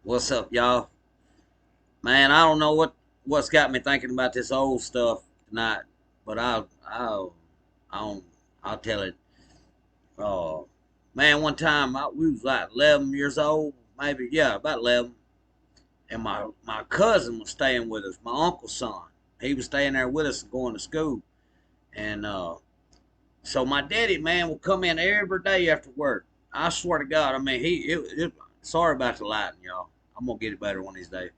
What's up, y'all? Man, I don't know what's got me thinking about this old stuff tonight, but I'll I'll tell it. Uh, man, one time we was like 11 years old, maybe about 11, and my cousin was staying with us, my uncle's son. He was staying there with us and going to school, and so my daddy, man, would come in every day after work. I swear to God, I mean, sorry about the lighting, y'all. I'm gonna get it better one of these days.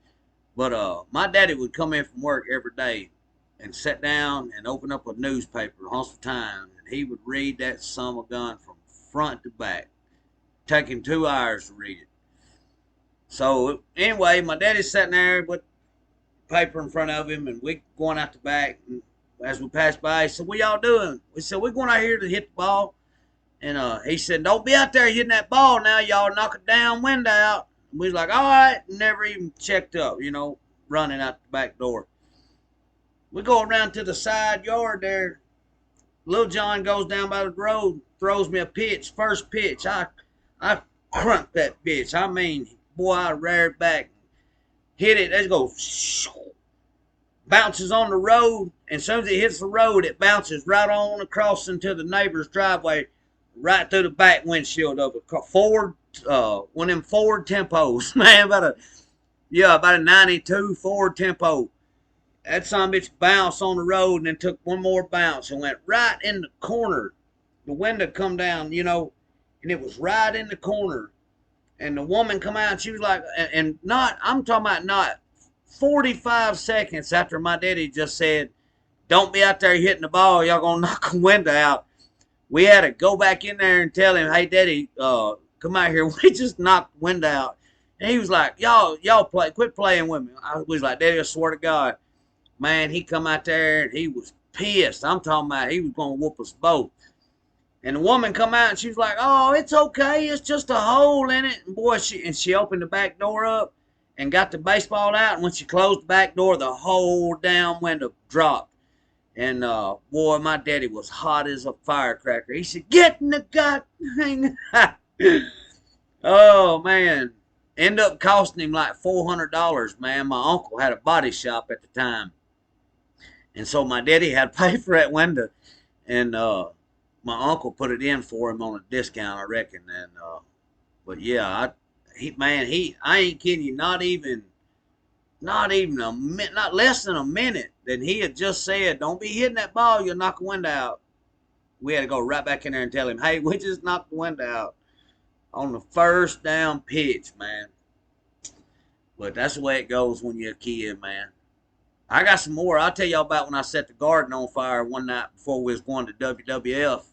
But my daddy would come in from work every day and sit down and open up a newspaper, the Huntsville Times, and he would read that son of a gun from front to back. Take him 2 hours to read it. So anyway, my daddy's sitting there with the paper in front of him, and we going out the back. And as we passed by, he said, "What y'all doing?" We said, "We're going out here to hit the ball." And he said, "Don't be out there hitting that ball now. Y'all knock a down window out." And we was like, "All right." Never even checked up, running out the back door. We go around to the side yard there. Little John goes down by the road, throws me a pitch, first pitch. I crunked that bitch. I mean, boy, I reared back, hit it. Let's go. Bounces on the road, and as soon as it hits the road, it bounces right on across into the neighbor's driveway, right through the back windshield of a Ford, one of them Ford Tempos, man, about a '92 Ford Tempo. That son of a bitch bounced on the road and then took one more bounce and went right in the corner. The window come down, and it was right in the corner. And the woman come out and she was like, and not, I'm talking about not 45 seconds after my daddy just said, "Don't be out there hitting the ball. Y'all gonna knock a window out." We had to go back in there and tell him, "Hey, daddy, come out here." We just knocked the window out. And he was like, y'all quit playing with me. I was like, "Daddy, I swear to God." Man, he come out there and he was pissed. I'm talking about he was gonna whoop us both. And the woman come out and she was like, "Oh, it's okay. It's just a hole in it." And boy, she opened the back door up and got the baseball out. And when she closed the back door, the whole damn window dropped. And boy, my daddy was hot as a firecracker. He said, "Get in the goddamn." Oh man, end up costing him like $400. Man, my uncle had a body shop at the time, and so my daddy had to pay for that window, and my uncle put it in for him on a discount, I reckon. And but yeah, I ain't kidding you, not even a minute, not less than a minute. Then he had just said, "Don't be hitting that ball, you'll knock a window out." We had to go right back in there and tell him, "Hey, we just knocked the window out on the first down pitch, man." But that's the way it goes when you're a kid, man. I got some more. I'll tell y'all about when I set the garden on fire one night before we was going to WWF.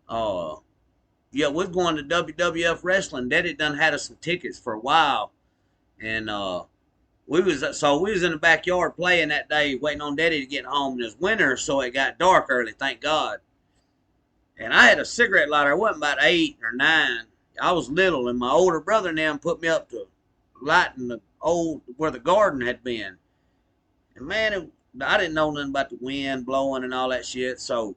Uh, yeah, we was going to WWF wrestling. Daddy done had us some tickets for a while, and we was in the backyard playing that day, waiting on Daddy to get home. It was winter, so it got dark early. Thank God. And I had a cigarette lighter. I wasn't about 8 or 9. I was little, and my older brother and them put me up to lighting the old where the garden had been. And man, I didn't know nothing about the wind blowing and all that shit. So,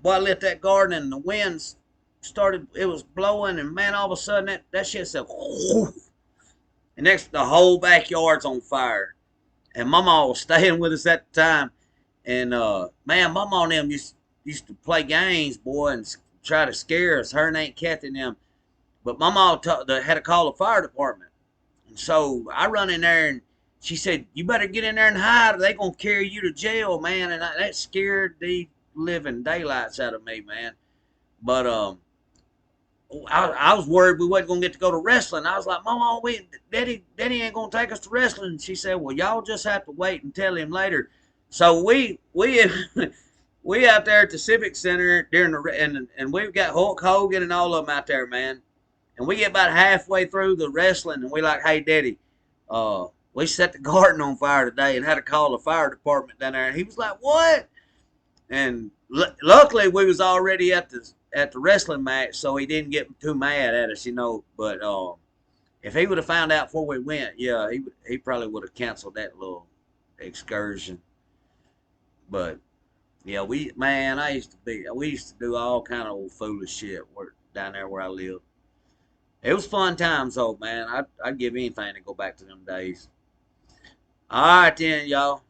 boy, I lit that garden, and the winds started. It was blowing, and man, all of a sudden that shit said, "Whoosh," and next the whole backyard's on fire. And my mom was staying with us at the time, and man, my mom and them used to play games, boy, and try to scare us. Her and Aunt Kathy and them. But my mom had to call the fire department. And so I run in there, and she said, "You better get in there and hide, or they gonna carry you to jail, man." And that scared the living daylights out of me, man. But I was worried we wasn't gonna get to go to wrestling. I was like, "Mama, Daddy ain't gonna take us to wrestling." And she said, "Well, y'all just have to wait and tell him later." So we we out there at the Civic Center during and we've got Hulk Hogan and all of them out there, man. And we get about halfway through the wrestling, and we like, "Hey, Daddy, we set the garden on fire today," and had to call the fire department down there. And he was like, "What?" And luckily, we was already at the wrestling match, so he didn't get too mad at us. But if he would have found out before we went, yeah, he probably would have canceled that little excursion. But yeah, we used to do all kind of old foolish shit down there where I live. It was fun times, though, man. I'd give anything to go back to them days. All right, then, y'all.